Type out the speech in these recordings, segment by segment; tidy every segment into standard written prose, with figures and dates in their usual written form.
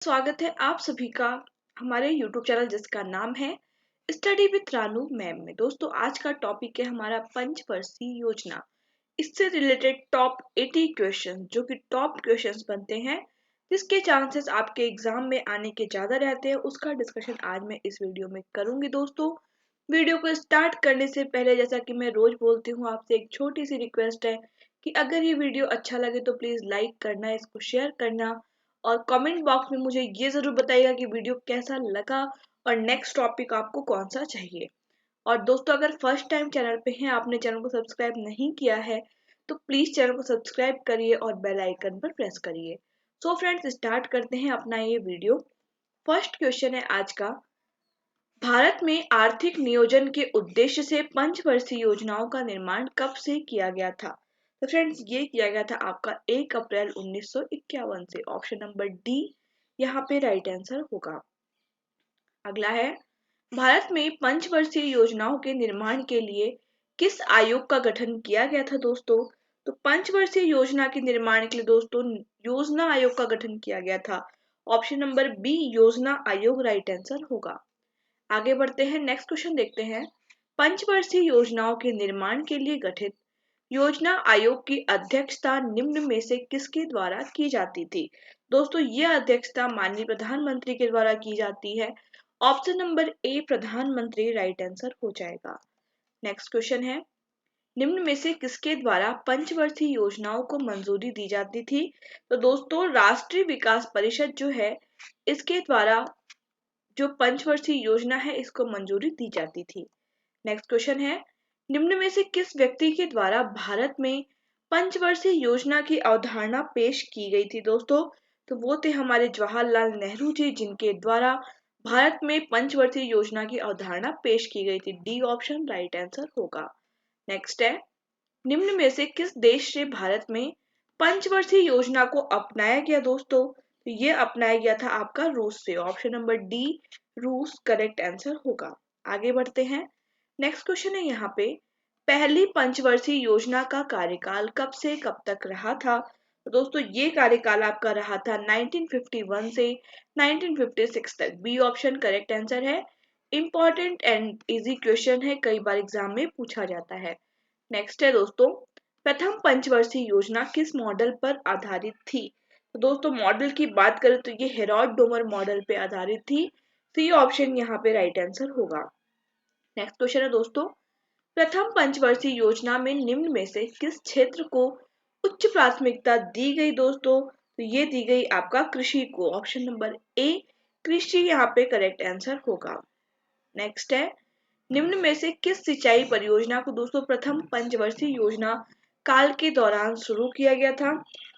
स्वागत है आप सभी का हमारे YouTube चैनल जिसका नाम है स्टडी विद रानू मैम में। दोस्तों आज का टॉपिक है हमारा पंचवर्षीय योजना। इससे रिलेटेड टॉप 80 क्वेश्चन जो कि टॉप क्वेश्चंस बनते हैं जिसके चांसेस आपके एग्जाम में आने के ज्यादा रहते हैं, उसका डिस्कशन आज मैं इस वीडियो में करूंगी। दोस्तों वीडियो को स्टार्ट करने से पहले जैसा कि मैं रोज बोलती हूँ, आपसे एक छोटी सी रिक्वेस्ट है कि अगर ये वीडियो अच्छा लगे तो प्लीज लाइक करना, इसको शेयर करना और कमेंट बॉक्स में मुझे ये जरूर बताइएगा कि वीडियो कैसा लगा और नेक्स्ट टॉपिक आपको कौन सा चाहिए। और दोस्तों अगर फर्स्ट टाइम चैनल पे हैं, आपने चैनल को सब्सक्राइब नहीं किया है तो प्लीज चैनल को सब्सक्राइब करिए और बेल आइकन पर प्रेस करिए। सो फ्रेंड्स स्टार्ट करते हैं अपना ये वीडियो। फर्स्ट क्वेश्चन है आज का, भारत में आर्थिक नियोजन के उद्देश्य से पंचवर्षीय योजनाओं का निर्माण कब से किया गया था? तो फ्रेंड्स ये किया गया था आपका 1 अप्रैल 1951 से। ऑप्शन नंबर डी यहाँ पे राइट आंसर होगा। अगला है, भारत में पंचवर्षीय योजनाओं के निर्माण के लिए किस आयोग का गठन किया गया था? दोस्तों तो पंचवर्षीय योजना के निर्माण के लिए दोस्तों योजना आयोग का गठन किया गया था। ऑप्शन नंबर बी योजना आयोग राइट आंसर होगा। आगे बढ़ते हैं, नेक्स्ट क्वेश्चन देखते हैं। पंचवर्षीय योजनाओं के निर्माण के लिए गठित योजना आयोग की अध्यक्षता निम्न में से किसके द्वारा की जाती थी? दोस्तों ये अध्यक्षता माननीय प्रधानमंत्री के द्वारा की जाती है। ऑप्शन नंबर ए प्रधानमंत्री राइट आंसर हो जाएगा। नेक्स्ट क्वेश्चन है, निम्न में से किसके द्वारा पंचवर्षीय योजनाओं को मंजूरी दी जाती थी? तो दोस्तों राष्ट्रीय विकास परिषद जो है इसके द्वारा जो पंचवर्षीय योजना है इसको मंजूरी दी जाती थी। नेक्स्ट क्वेश्चन है, निम्न में से किस व्यक्ति के द्वारा भारत में पंचवर्षीय योजना की अवधारणा पेश की गई थी? दोस्तों तो वो थे हमारे जवाहरलाल नेहरू जी, जिनके द्वारा भारत में पंचवर्षीय योजना की अवधारणा पेश की गई थी। डी ऑप्शन राइट आंसर होगा। नेक्स्ट है, निम्न में से किस देश से भारत में पंचवर्षीय योजना को अपनाया गया? दोस्तों तो ये अपनाया गया था आपका रूस से। ऑप्शन नंबर डी रूस करेक्ट आंसर होगा। आगे बढ़ते हैं, नेक्स्ट क्वेश्चन है यहाँ पे, पहली पंचवर्षीय योजना का कार्यकाल कब से कब तक रहा था? तो दोस्तों ये कार्यकाल आपका रहा था 1951 से 1956 तक। बी ऑप्शन करेक्ट आंसर है। इंपॉर्टेंट एंड इजी क्वेश्चन है, कई बार एग्जाम में पूछा जाता है। नेक्स्ट है दोस्तों, प्रथम पंचवर्षीय योजना किस मॉडल पर आधारित थी? तो दोस्तों मॉडल की बात करें तो ये हेरॉल्ड डोमर मॉडल पे आधारित थी। सी ऑप्शन यहाँ पे राइट आंसर होगा। नेक्स्ट क्वेश्चन है दोस्तों, प्रथम पंचवर्षीय योजना में निम्न में से किस क्षेत्र को उच्च प्राथमिकता दी गई? दोस्तों तो ये दी गई आपका कृषि को। ऑप्शन नंबर ए कृषि यहाँ पे करेक्ट आंसर होगा। नेक्स्ट है, निम्न में से किस सिंचाई परियोजना को दोस्तों प्रथम पंचवर्षीय योजना काल के दौरान शुरू किया गया था?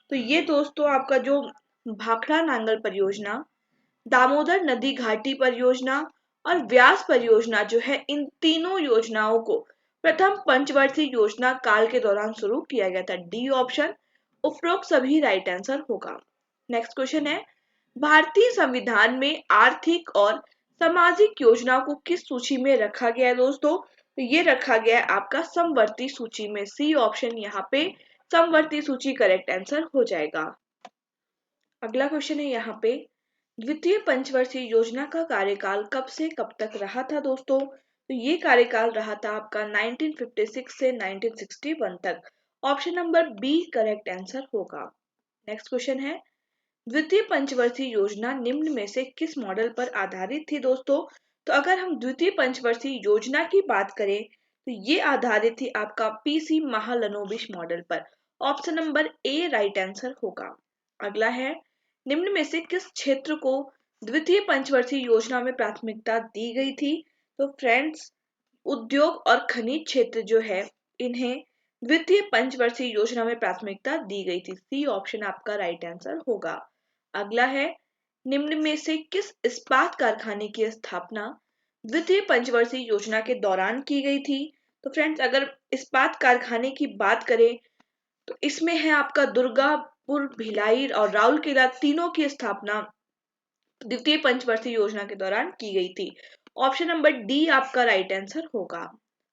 तो ये दोस्तों आपका जो भाखड़ा नांगल परियोजना, दामोदर नदी घाटी परियोजना और व्यास परियोजना जो है, इन तीनों योजनाओं को प्रथम पंचवर्षीय योजना काल के दौरान शुरू किया गया था। डी ऑप्शन उपरोक्त सभी राइट आंसर होगा। नेक्स्ट क्वेश्चन है, भारतीय संविधान में आर्थिक और सामाजिक योजनाओं को किस सूची में रखा गया है? दोस्तों तो ये रखा गया है आपका समवर्ती सूची में। सी ऑप्शन यहाँ पे समवर्ती सूची करेक्ट आंसर हो जाएगा। अगला क्वेश्चन है यहाँ पे, द्वितीय पंचवर्षीय योजना का कार्यकाल कब से कब तक रहा था? दोस्तों तो ये कार्यकाल रहा था आपका 1956 से 1961 तक। Option number B correct answer होगा। नेक्स्ट क्वेश्चन है, द्वितीय पंचवर्षीय योजना निम्न में से किस मॉडल पर आधारित थी? दोस्तों तो अगर हम द्वितीय पंचवर्षीय योजना की बात करें तो ये आधारित थी आपका पीसी महालनोबिश मॉडल पर। Option number A right answer होगा। अगला है, निम्न में से किस क्षेत्र को द्वितीय पंचवर्षीय योजना में प्राथमिकता दी गई थी? तो फ्रेंड्स उद्योग और खनिज क्षेत्र जो है इन्हें द्वितीय पंचवर्षीय योजना में प्राथमिकता दी गई थी। सी ऑप्शन आपका राइट आंसर होगा। अगला है, निम्न में से किस इस्पात कारखाने की स्थापना द्वितीय पंचवर्षीय योजना के दौरान की गई थी? तो फ्रेंड्स अगर इस्पात कारखाने की बात करें तो इसमें है आपका दुर्गापुर, भिलाई और राउरकेला, तीनों की स्थापना द्वितीय पंचवर्षीय योजना के दौरान की गई थी। ऑप्शन नंबर डी आपका राइट आंसर होगा।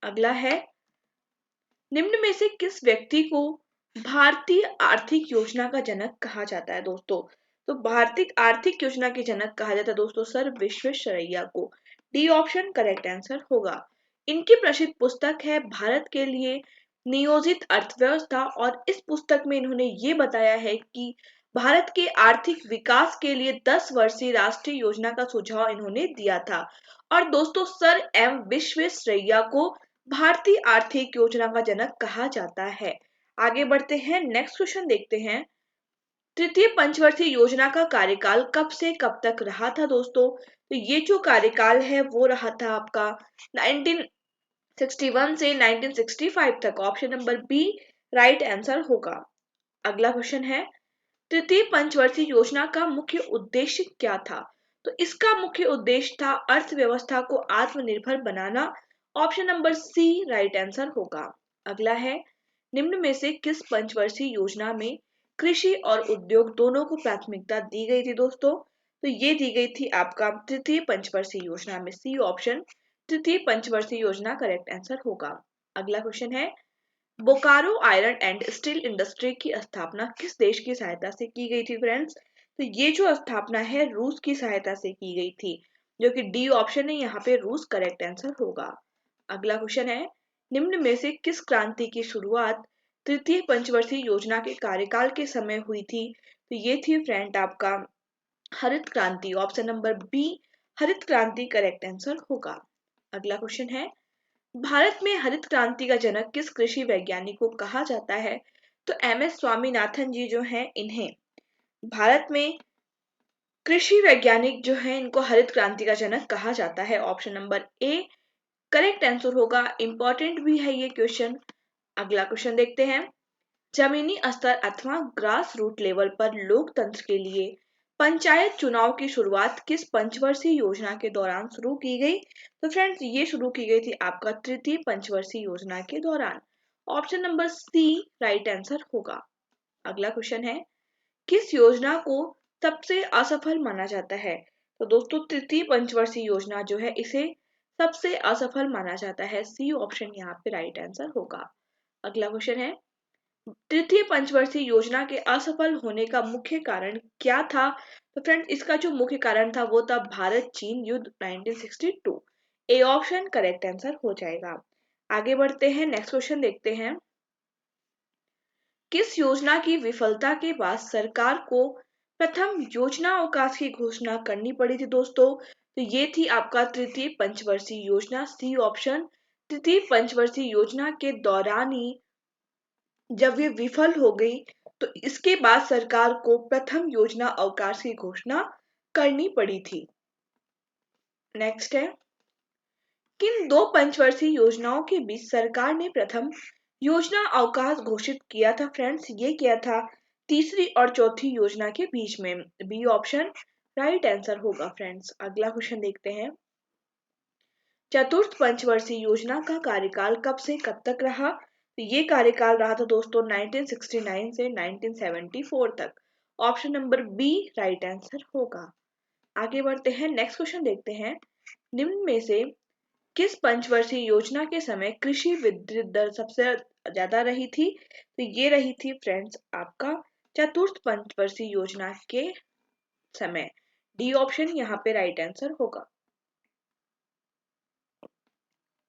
अगला है, निम्न में से किस व्यक्ति को भारतीय आर्थिक योजना का जनक कहा जाता है? दोस्तों तो भारतीय आर्थिक योजना के जनक कहा जाता है दोस्तों सर विश्वेश्वरैया को। डी ऑप्शन करेक्ट आंसर होगा। इनकी प्रसिद्ध पुस्तक है भारत के लिए नियोजित अर्थव्यवस्था, और इस पुस्तक में इन्होंने ये बताया है कि भारत के आर्थिक विकास के लिए 10 वर्षीय राष्ट्रीय योजना का सुझाव इन्होंने दिया था। और दोस्तों सर एम विश्वेश्वरैया को भारतीय आर्थिक योजना का जनक कहा जाता है। आगे बढ़ते हैं, नेक्स्ट क्वेश्चन देखते हैं। तृतीय पंचवर्षीय योजना का कार्यकाल कब से कब तक रहा था दोस्तों? तो ये जो कार्यकाल है वो रहा था आपका 1961 से 1965 तक। Option number B right answer होगा। अगला क्वेश्चन है, तृतीय पंचवर्षीय योजना का मुख्य उद्देश्य क्या था? तो इसका मुख्य उद्देश्य था अर्थव्यवस्था को आत्मनिर्भर बनाना। Option number C right answer होगा। अगला है, निम्न में से किस पंचवर्षीय योजना में कृषि और उद्योग दोनों को प्राथमिकता दी गई थी दोस्तों? तो ये दी गई थी आपका तृतीय पंचवर्षीय योजना में। सी ऑप्शन तृतीय पंचवर्षीय योजना करेक्ट आंसर होगा। अगला क्वेश्चन है, Bokaro iron and steel industry की स्थापना किस देश की सहायता से की गई थी फ्रेंड्स? तो ये जो स्थापना है रूस की सहायता से की गई थी, जो कि डी ऑप्शन है यहाँ पे रूस करेक्ट आंसर होगा। अगला क्वेश्चन है, निम्न में से किस क्रांति की शुरुआत तृतीय पंचवर्षीय योजना के कार्यकाल के समय हुई थी? तो ये थी फ्रेंड आपका हरित क्रांति। ऑप्शन नंबर बी हरित क्रांति करेक्ट आंसर होगा। अगला क्वेश्चन है, भारत में हरित क्रांति का जनक किस कृषि वैज्ञानिक को कहा जाता है? तो एम एस स्वामीनाथन जी जो हैं इन्हें भारत में कृषि वैज्ञानिक जो हैं इनको हरित क्रांति का जनक कहा जाता है। Option number A correct answer होगा। इंपॉर्टेंट भी है ये क्वेश्चन। अगला क्वेश्चन देखते हैं, जमीनी स्तर अथवा ग्रास रूट लेवल पर लोकतंत्र के लिए पंचायत चुनाव की शुरुआत किस पंचवर्षीय योजना के दौरान शुरू की गई? तो फ्रेंड्स ये शुरू की गई थी आपका तृतीय पंचवर्षीय योजना के दौरान। Option number C right answer होगा। अगला क्वेश्चन है, किस योजना को सबसे असफल माना जाता है? तो दोस्तों तृतीय पंचवर्षीय योजना जो है इसे सबसे असफल माना जाता है। सी ऑप्शन यहाँ पे राइट आंसर होगा। अगला क्वेश्चन है, तृतीय पंचवर्षीय योजना के असफल होने का मुख्य कारण क्या था? तो फ्रेंड्स इसका जो मुख्य कारण था वो था भारत चीन युद्ध 1962। ए ऑप्शन करेक्ट आंसर हो जाएगा। आगे बढ़ते हैं, नेक्स्ट क्वेश्चन देखते हैं, किस योजना की विफलता के बाद सरकार को प्रथम योजना अवकाश की घोषणा करनी पड़ी थी दोस्तों? तो ये थी आपका तृतीय पंचवर्षीय योजना। सी ऑप्शन तृतीय पंचवर्षीय योजना के दौरान ही जब ये विफल हो गई तो इसके बाद सरकार को प्रथम योजना अवकाश की घोषणा करनी पड़ी थी। नेक्स्ट है, किन दो पंचवर्षीय योजनाओं के बीच सरकार ने प्रथम योजना अवकाश घोषित किया था? फ्रेंड्स ये किया था तीसरी और चौथी योजना के बीच में। बी ऑप्शन राइट आंसर होगा फ्रेंड्स। अगला क्वेश्चन देखते हैं, चतुर्थ पंचवर्षीय योजना का कार्यकाल कब से कब तक रहा? तो ये कार्यकाल रहा था दोस्तों 1969 से 1974 तक। Option number B right answer होगा। आगे बढ़ते हैं, नेक्स्ट क्वेश्चन देखते हैं, निम्न में से किस पंचवर्षीय योजना के समय कृषि वृद्धि दर सबसे ज्यादा रही थी? तो ये रही थी फ्रेंड्स आपका चतुर्थ पंचवर्षीय योजना के समय। डी ऑप्शन यहाँ पे राइट आंसर होगा।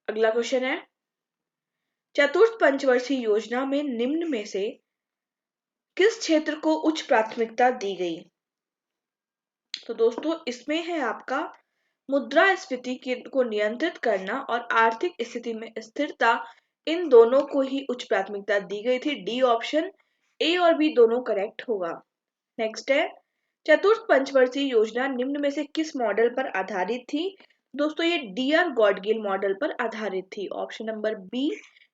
अगला क्वेश्चन है, चतुर्थ पंचवर्षीय योजना में निम्न में से किस क्षेत्र को उच्च प्राथमिकता दी गई? तो दोस्तों इसमें है आपका मुद्रास्फीति को नियंत्रित करना और आर्थिक स्थिति में स्थिरता, इन दोनों को ही उच्च प्राथमिकता दी गई थी। डी ऑप्शन ए और बी दोनों करेक्ट होगा। नेक्स्ट है, चतुर्थ पंचवर्षीय योजना निम्न में से किस मॉडल पर आधारित थी? दोस्तों ये डीआर गॉडगिल मॉडल पर आधारित थी। Option number B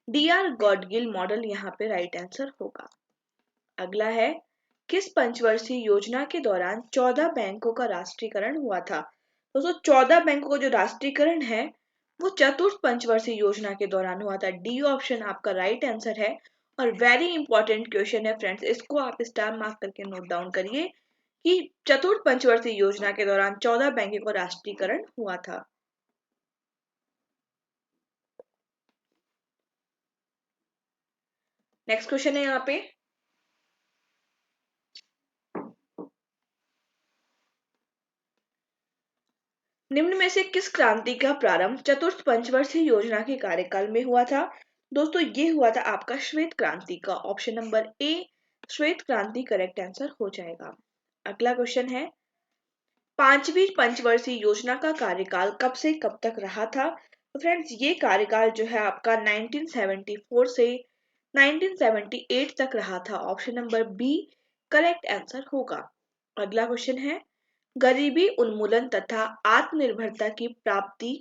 D R Gadgil model यहाँ पे राइट आंसर होगा। अगला है, किस पंचवर्षीय योजना के दौरान 14 बैंकों का राष्ट्रीयकरण हुआ था? दोस्तों 14 बैंकों का जो राष्ट्रीयकरण है वो चतुर्थ पंचवर्षीय योजना के दौरान हुआ था। डी ऑप्शन आपका राइट आंसर है। और वेरी इंपॉर्टेंट क्वेश्चन है फ्रेंड्स, इसको आप स्टार मार्क करके नोट डाउन करिए कि चतुर्थ पंचवर्षीय योजना के दौरान 14 बैंकों का राष्ट्रीयकरण हुआ था। नेक्स्ट क्वेश्चन है यहाँ पे, निम्न में से किस क्रांति का प्रारंभ चतुर्थ पंचवर्षीय योजना के कार्यकाल में हुआ था? दोस्तों ये हुआ था आपका श्वेत क्रांति का। ऑप्शन नंबर ए श्वेत क्रांति करेक्ट आंसर हो जाएगा। अगला क्वेश्चन है, पांचवी पंचवर्षीय योजना का कार्यकाल कब से कब तक रहा था? तो फ्रेंड्स ये कार्यकाल जो है आपका 1974 से 1978 तक रहा था। Option number B correct answer होगा। अगला क्वेश्चन है, गरीबी उन्मूलन तथा आत्मनिर्भरता की प्राप्ति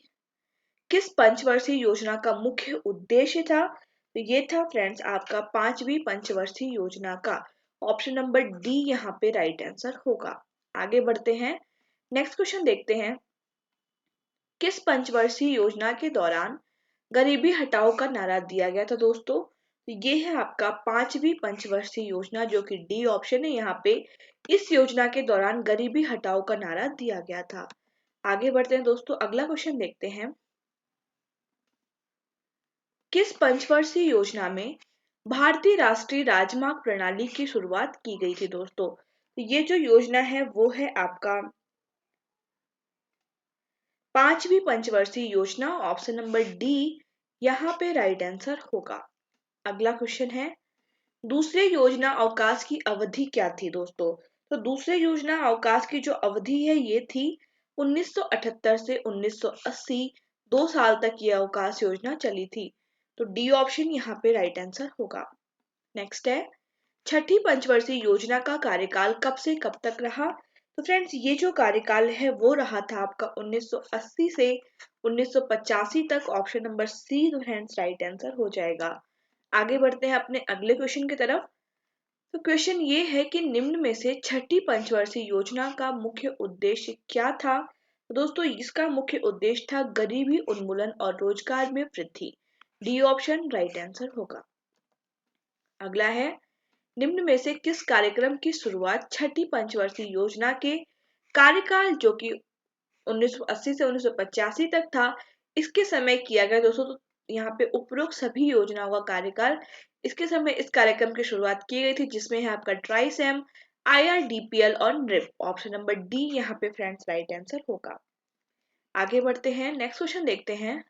किस पंचवर्षीय योजना का मुख्य उद्देश्य था? तो ये था फ्रेंड्स आपका पांचवी पंचवर्षीय योजना का। ऑप्शन नंबर डी यहाँ पे राइट आंसर होगा। आगे बढ़ते हैं, नेक्स्ट क्वेश्चन देखते हैं, किस पंचवर्षीय योजना के दौरान गरीबी हटाओ का नारा दिया गया था? दोस्तों ये है आपका पांचवी पंचवर्षीय योजना, जो कि डी ऑप्शन है यहाँ पे। इस योजना के दौरान गरीबी हटाओ का नारा दिया गया था। आगे बढ़ते हैं दोस्तों, अगला क्वेश्चन देखते हैं, किस पंचवर्षीय योजना में भारतीय राष्ट्रीय राजमार्ग प्रणाली की शुरुआत की गई थी? दोस्तों ये जो योजना है वो है आपका पांचवी पंचवर्षीय योजना। ऑप्शन नंबर डी यहाँ पे राइट आंसर होगा। अगला क्वेश्चन है, दूसरे योजना अवकाश की अवधि क्या थी? दोस्तों तो दूसरे योजना अवकाश की जो अवधि है ये थी 1978 से 1980, 2 साल तक ये अवकाश योजना चली थी। तो डी ऑप्शन यहाँ पे राइट आंसर होगा। नेक्स्ट है, छठी पंचवर्षीय योजना का कार्यकाल कब से कब तक रहा? तो फ्रेंड्स ये जो कार्यकाल है वो रहा था आपका 1980 से 1985 तक। Option number C friends right answer हो जाएगा। आगे बढ़ते हैं अपने अगले क्वेश्चन की तरफ। तो क्वेश्चन ये है कि निम्न में से छठी पंचवर्षीय योजना का मुख्य उद्देश्य क्या था? तो दोस्तों इसका मुख्य उद्देश्य था गरीबी उन्मूलन और रोजगार में वृद्धि। डी ऑप्शन राइट आंसर होगा। अगला है, निम्न में से किस कार्यक्रम की शुरुआत छठी पंचवर्षीय योजना के कार्यकाल जो कि 1980 से 1985 तक था इसके समय किया गया? दोस्तों तो यहाँ पे उपरोक्त सभी योजनाओं का कार्यकाल इसके समय इस कार्यक्रम की शुरुआत की गई थी, जिसमें है आपका ट्राइसेम, IRDPL और NRIP। ऑप्शन नंबर डी यहाँ पे फ्रेंड्स राइट आंसर होगा। आगे बढ़ते हैं, नेक्स्ट क्वेश्चन देखते हैं,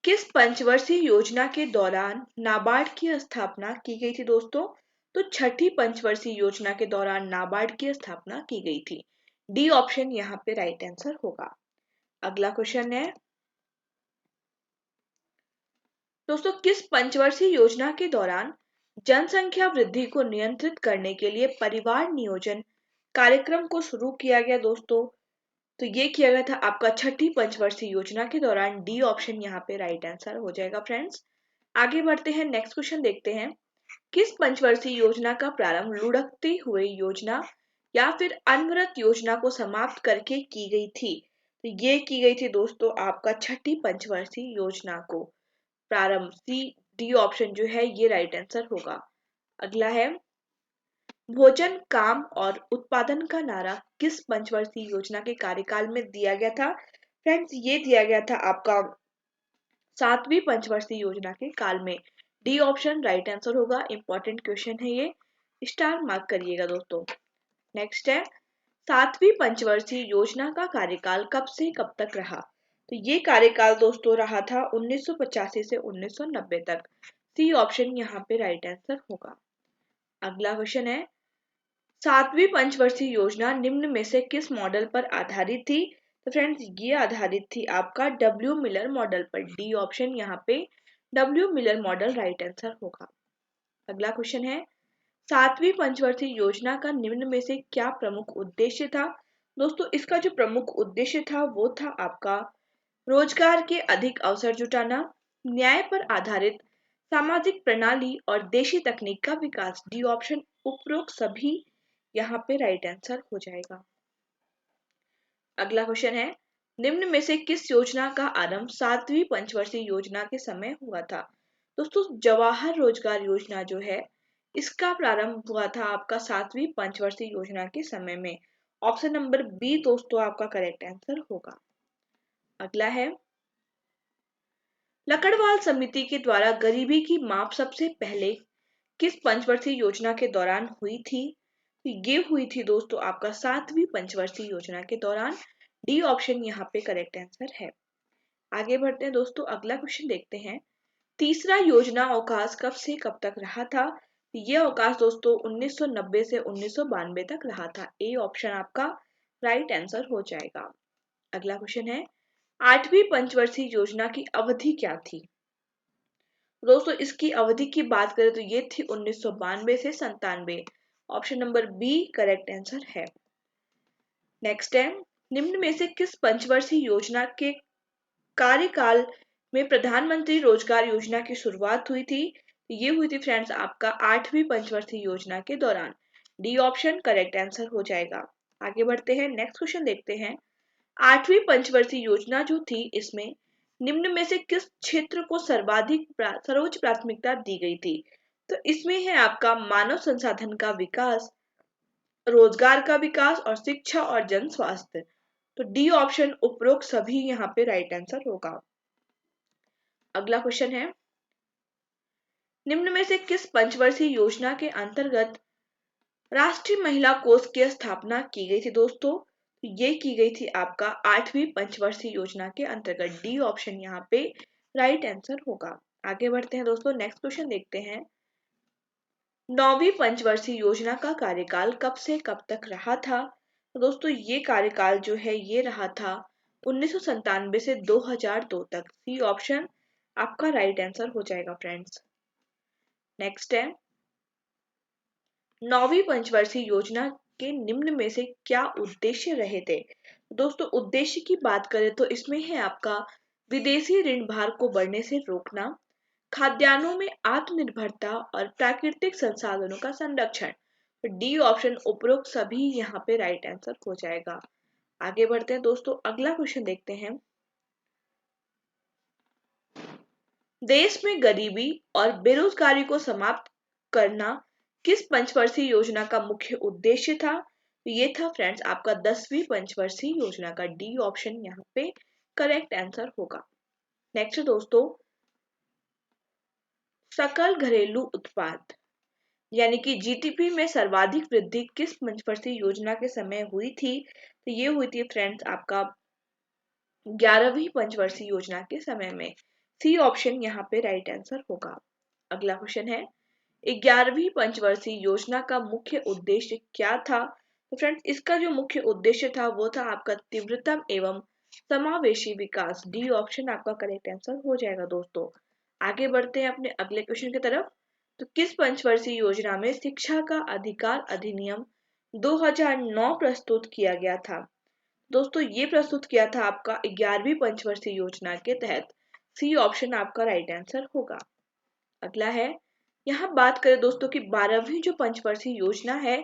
किस पंचवर्षीय योजना के दौरान नाबार्ड की स्थापना की गई थी? दोस्तों तो छठी पंचवर्षीय योजना के दौरान नाबार्ड की स्थापना की गई थी। डी ऑप्शन यहाँ पे राइट आंसर होगा। अगला क्वेश्चन है, दोस्तों किस पंचवर्षीय योजना के दौरान जनसंख्या वृद्धि को नियंत्रित करने के लिए परिवार नियोजन कार्यक्रम को शुरू किया गया? दोस्तों तो ये किया गया था आपका छठी पंचवर्षीय योजना के दौरान। डी ऑप्शन यहाँ पे राइट आंसर हो जाएगा फ्रेंड्स। आगे बढ़ते हैं, नेक्स्ट क्वेश्चन देखते हैं, किस पंचवर्षीय योजना का प्रारंभ लुढ़कती हुई योजना या फिर अनवरत योजना को समाप्त करके की गई थी? तो ये की गई थी दोस्तों आपका छठी पंचवर्षीय योजना को प्रारंभ। सी डी ऑप्शन जो है ये राइट आंसर होगा। अगला है, भोजन काम और उत्पादन का नारा किस पंचवर्षीय योजना के कार्यकाल में दिया गया था? फ्रेंड्स ये दिया गया था आपका सातवीं पंचवर्षीय योजना के काल में। डी ऑप्शन राइट आंसर होगा। इंपॉर्टेंट क्वेश्चन है ये, स्टार मार्क करिएगा दोस्तों। नेक्स्ट है, सातवीं पंचवर्षीय योजना का कार्यकाल कब से कब तक रहा? तो ये कार्यकाल दोस्तों रहा था 1985 से 1990 तक। सी ऑप्शन यहाँ पे राइट आंसर होगा। अगला क्वेश्चन है, सातवीं पंचवर्षीय योजना निम्न में से किस मॉडल पर आधारित थी? तो फ्रेंड्स ये आधारित थी आपका डब्ल्यू मिलर मॉडल पर। डी ऑप्शन यहाँ पे W Miller model right answer होगा। अगला क्वेश्चन है, सातवीं पंचवर्षीय योजना का निम्न में से क्या प्रमुख उद्देश्य था? दोस्तों इसका जो प्रमुख उद्देश्य था वो था आपका रोजगार के अधिक अवसर जुटाना, न्याय पर आधारित सामाजिक प्रणाली और देशी तकनीक का विकास। डी ऑप्शन उपरोक्त सभी यहाँ पे राइट आंसर हो जाएगा। अगला क्वेश्चन है, निम्न में से किस योजना का आरंभ सातवीं पंचवर्षीय योजना के समय हुआ था? दोस्तों जवाहर रोजगार योजना जो है इसका प्रारंभ हुआ था आपका सातवीं पंचवर्षीय योजना के समय में। ऑप्शन नंबर बी दोस्तों आपका करेक्ट आंसर होगा। अगला है, लकड़वाल समिति के द्वारा गरीबी की माप सबसे पहले किस पंचवर्षीय योजना के दौरान हुई थी? तो ये हुई थी दोस्तों आपका सातवीं पंचवर्षीय योजना के दौरान। डी ऑप्शन यहाँ पे करेक्ट आंसर है। आगे बढ़ते हैं दोस्तों, अगला क्वेश्चन देखते हैं। तीसरा योजना अवकाश कब से कब तक रहा था? ये अवकाश दोस्तों 1990 से 1992 तक रहा था। ए ऑप्शन आपका राइट आंसर हो जाएगा। अगला क्वेश्चन है, आठवीं पंचवर्षीय योजना की अवधि क्या थी? दोस्तों इसकी अवधि की बात करें तो ये थी 1992 से 97। Option number B correct answer है। नेक्स्ट है, निम्न में से किस पंचवर्षीय योजना के कार्यकाल में प्रधानमंत्री रोजगार योजना की शुरुआत हुई थी? ये हुई थी फ्रेंड्स आपका आठवीं पंचवर्षीय योजना के दौरान। डी ऑप्शन करेक्ट आंसर हो जाएगा। आगे बढ़ते हैं, नेक्स्ट क्वेश्चन देखते हैं। आठवीं पंचवर्षीय योजना जो थी, इसमें निम्न में से किस क्षेत्र को सर्वोच्च प्राथमिकता दी गई थी? तो इसमें है आपका मानव संसाधन का विकास, रोजगार का विकास और शिक्षा और जन स्वास्थ्य। तो डी ऑप्शन उपरोक्त सभी यहाँ पे राइट आंसर होगा। अगला क्वेश्चन है, निम्न में से किस पंचवर्षीय योजना के अंतर्गत राष्ट्रीय महिला कोष की स्थापना की गई थी? दोस्तों ये की गई थी आपका आठवीं पंचवर्षीय योजना के अंतर्गत। डी ऑप्शन यहाँ पे राइट आंसर होगा। आगे बढ़ते हैं दोस्तों, नेक्स्ट क्वेश्चन देखते हैं। नौवीं पंचवर्षीय योजना का कार्यकाल कब से कब तक रहा था? तो दोस्तों ये कार्यकाल जो है ये रहा था 1997 से 2002 तक। सी ऑप्शन आपका राइट आंसर हो जाएगा फ्रेंड्स। नेक्स्ट है, नौवीं पंचवर्षीय योजना के निम्न में से क्या उद्देश्य रहे थे? दोस्तों उद्देश्य की बात करें तो इसमें है आपका विदेशी ऋण भार को बढ़ने से रोकना, खाद्यान्नों में आत्मनिर्भरता और प्राकृतिक संसाधनों का संरक्षण। डी ऑप्शन उपरोक्त सभी यहाँ पे राइट आंसर हो जाएगा। आगे बढ़ते हैं दोस्तों, अगला क्वेश्चन देखते हैं। देश में गरीबी और बेरोजगारी को समाप्त करना किस पंचवर्षीय योजना का मुख्य उद्देश्य था? तो ये था फ्रेंड्स आपका 10वीं पंचवर्षीय योजना का। डी ऑप्शन यहाँ पे करेक्ट आंसर होगा। नेक्स्ट दोस्तों, सकल घरेलू उत्पाद यानी कि जीडीपी में सर्वाधिक वृद्धि किस पंचवर्षीय योजना के समय हुई थी? तो ये हुई थी फ्रेंड्स आपका 11वीं पंचवर्षीय योजना के समय में। सी ऑप्शन यहाँ पे राइट आंसर होगा। अगला क्वेश्चन है, 11वीं पंचवर्षीय योजना का मुख्य उद्देश्य क्या था? तो फ्रेंड्स इसका जो मुख्य उद्देश्य था वो था आपका तीव्रतम एवं समावेशी विकास। डी ऑप्शन आपका करेक्ट आंसर हो जाएगा दोस्तों। आगे बढ़ते हैं अपने अगले क्वेश्चन की तरफ। तो किस पंचवर्षीय योजना में शिक्षा का अधिकार अधिनियम 2009 प्रस्तुत किया गया था? दोस्तों ये प्रस्तुत किया था आपका 11वीं पंचवर्षीय योजना के तहत। सी ऑप्शन आपका राइट आंसर होगा। अगला है, यहाँ बात करें दोस्तों की 12वीं जो पंचवर्षीय योजना है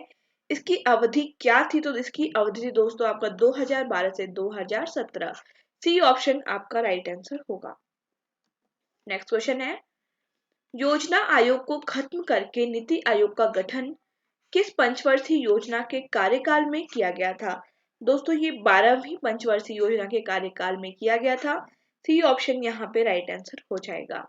इसकी अवधि क्या थी? तो इसकी अवधि थी दोस्तों आपका 2012 से 2017। सी ऑप्शन आपका राइट आंसर होगा। नेक्स्ट क्वेश्चन है, योजना आयोग को खत्म करके नीति आयोग का गठन किस पंचवर्षीय योजना के कार्यकाल में किया गया था? दोस्तों ये 12वीं पंचवर्षीय योजना के कार्यकाल में किया गया था। सी ऑप्शन यहाँ पे राइट आंसर हो जाएगा।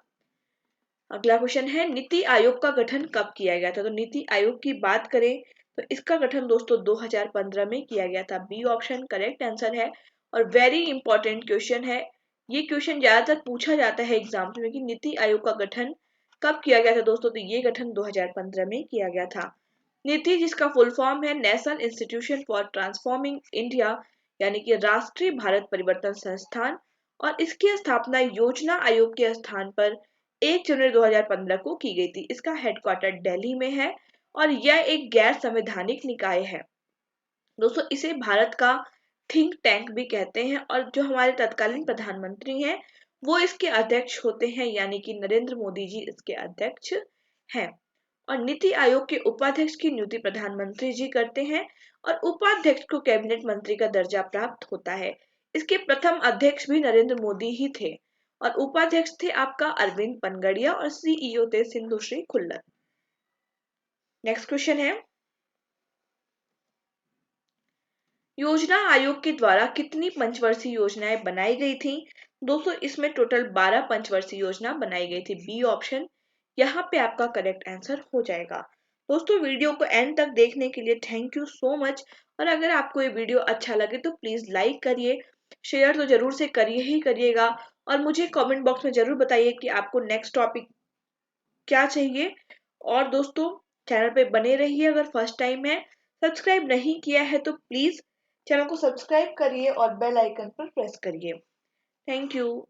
अगला क्वेश्चन है, नीति आयोग का गठन कब किया गया था? तो नीति आयोग की बात करें तो इसका गठन दोस्तों 2015 में किया गया था। बी ऑप्शन करेक्ट आंसर है और वेरी इंपॉर्टेंट क्वेश्चन है। ये क्वेश्चन ज्यादातर पूछा जाता है एग्जाम में कि नीति आयोग का गठन कब किया गया था दोस्तों? तो ये गठन 2015 में किया गया था। नीति जिसका फुल फॉर्म है national institution for transforming India यानी कि राष्ट्रीय भारत परिवर्तन संस्थान, और इसकी स्थापना योजना आयोग के स्थान पर 1 जनवरी 2015 को की गई थी। इसका हेडक्वार्टर दिल्ली में है और यह एक गैर संवैधानिक निकाय है। दोस्तों इसे भारत का थिंक टैंक भी कहते हैं और जो हमारे तत्कालीन प्रधानमंत्री हैं वो इसके अध्यक्ष होते हैं यानी कि नरेंद्र मोदी जी इसके अध्यक्ष हैं। और नीति आयोग के उपाध्यक्ष की नियुक्ति प्रधानमंत्री जी करते हैं और उपाध्यक्ष को कैबिनेट मंत्री का दर्जा प्राप्त होता है। इसके प्रथम अध्यक्ष भी नरेंद्र मोदी ही थे और उपाध्यक्ष थे आपका अरविंद पनगड़िया और सीईओ थे सिंधु श्री खुल्लर। नेक्स्ट क्वेश्चन है, योजना आयोग के द्वारा कितनी पंचवर्षीय योजनाएं बनाई गई थी? दोस्तों इसमें टोटल 12 पंचवर्षीय योजना बनाई गई थी। बी ऑप्शन यहाँ पे आपका करेक्ट आंसर हो जाएगा। दोस्तों वीडियो को एंड तक देखने के लिए थैंक यू सो मच और अगर आपको ये वीडियो अच्छा लगे तो प्लीज लाइक करिए शेयर तो जरूर से करिए ही करिएगा और मुझे कमेंट बॉक्स में जरूर बताइए कि आपको नेक्स्ट टॉपिक क्या चाहिए। और दोस्तों, चैनल पे बने रहिए। अगर फर्स्ट टाइम है, सब्सक्राइब नहीं किया है तो प्लीज चैनल को सब्सक्राइब करिए और बेल आइकन पर प्रेस करिए। Thank you.